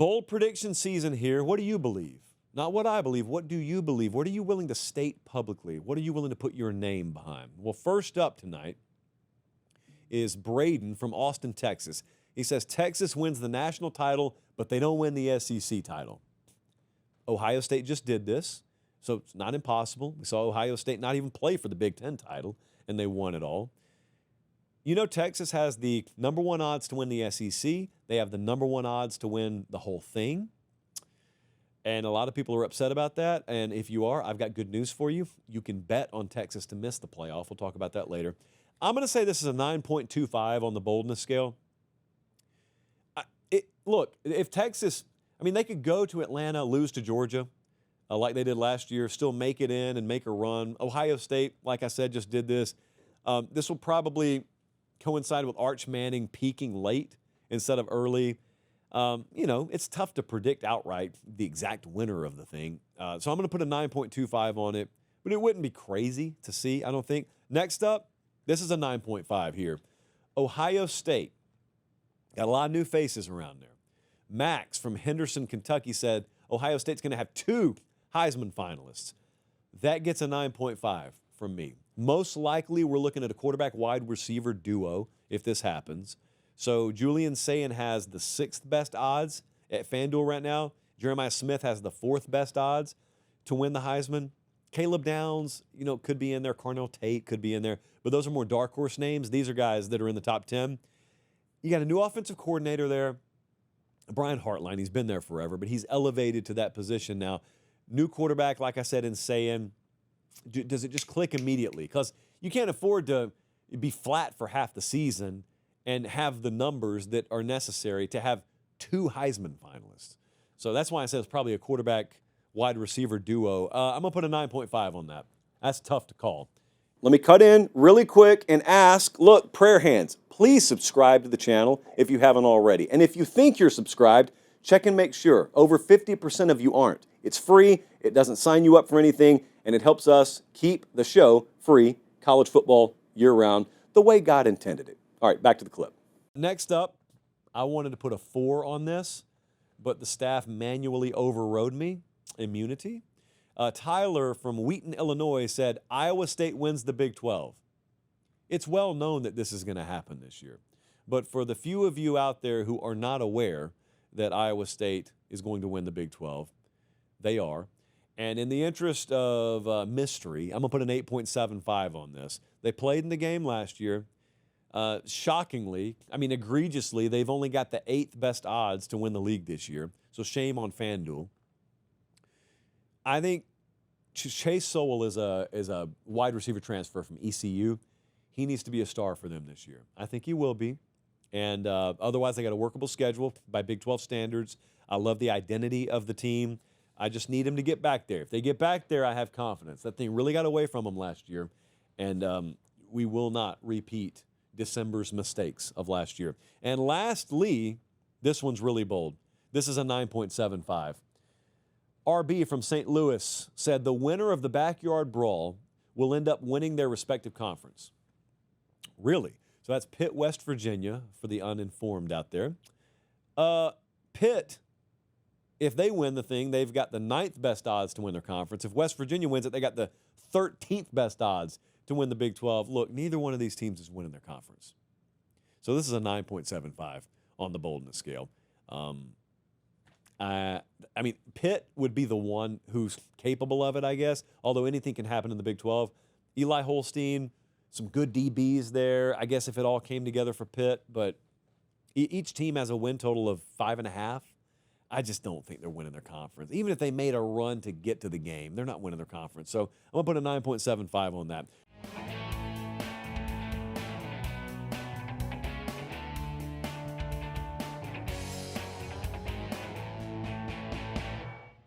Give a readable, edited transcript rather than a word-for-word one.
Bold prediction season here. What do you believe? Not what I believe. What do you believe? What are you willing to state publicly? What are you willing to put your name behind? Well, first up tonight is Braden from Austin, Texas. He says Texas wins the national title, but they don't win the SEC title. Ohio State just did this, so it's not impossible. We saw Ohio State not even play for the Big Ten title, and they won it all. You know, Texas has the number one odds to win the SEC. They have the number one odds to win the whole thing. And a lot of people are upset about that. And if you are, I've got good news for you. You can bet on Texas to miss the playoff. We'll talk about that later. I'm going to say this is a 9.25 on the boldness scale. Look, if Texas, they could go to Atlanta, lose to Georgia like they did last year, still make it in and make a run. Ohio State, like I said, just did this. This will probably coincide with Arch Manning peaking late instead of early. It's tough to predict outright the exact winner of the thing. So I'm going to put a 9.25 on it, but it wouldn't be crazy to see, I don't think. Next up, this is a 9.5 here. Ohio State. Got a lot of new faces around there. Max from Henderson, Kentucky said Ohio State's going to have 2 Heisman finalists. That gets a 9.5 from me. Most likely, we're looking at a quarterback-wide receiver duo if this happens. So Julian Sayin has the 6th best odds at FanDuel right now. Jeremiah Smith has the 4th best odds to win the Heisman. Caleb Downs, could be in there. Carnell Tate could be in there. But those are more dark horse names. These are guys that are in the top 10. You got a new offensive coordinator there. Brian Hartline, he's been there forever, but he's elevated to that position now. New quarterback, like I said, in Sayin. Does it just click immediately? Because you can't afford to be flat for half the season and have the numbers that are necessary to have 2 Heisman finalists. So that's why I said it's probably a quarterback-wide receiver duo. I'm going to put a 9.5 on that. That's tough to call. Let me cut in really quick and ask, look, prayer hands, please subscribe to the channel if you haven't already. And if you think you're subscribed, check and make sure. Over 50% of you aren't. It's free, it doesn't sign you up for anything, and it helps us keep the show free, college football year-round, the way God intended it. All right, back to the clip. Next up, I wanted to put a 4 on this, but the staff manually overrode me. Immunity. Tyler from Wheaton, Illinois said, Iowa State wins the Big 12. It's well known that this is going to happen this year. But for the few of you out there who are not aware that Iowa State is going to win the Big 12, they are. And in the interest of mystery, I'm going to put an 8.75 on this. They played in the game last year. Shockingly, egregiously, they've only got the 8th best odds to win the league this year. So shame on FanDuel. I think Chase Sowell is a wide receiver transfer from ECU. He needs to be a star for them this year. I think he will be. And otherwise, they got a workable schedule by Big 12 standards. I love the identity of the team. I just need him to get back there. If they get back there, I have confidence. That thing really got away from them last year, and we will not repeat December's mistakes of last year. And lastly, this one's really bold. This is a 9.75. RB from St. Louis said the winner of the Backyard Brawl will end up winning their respective conference. Really? So that's Pitt, West Virginia, for the uninformed out there. Pitt, if they win the thing, they've got the 9th best odds to win their conference. If West Virginia wins it, they got the 13th best odds to win the Big 12. Look, neither one of these teams is winning their conference. So this is a 9.75 on the boldness scale. Pitt would be the one who's capable of it, I guess, although anything can happen in the Big 12. Eli Holstein, some good DBs there, I guess, if it all came together for Pitt, but each team has a win total of 5.5. I just don't think they're winning their conference. Even if they made a run to get to the game, they're not winning their conference. So I'm going to put a 9.75 on that.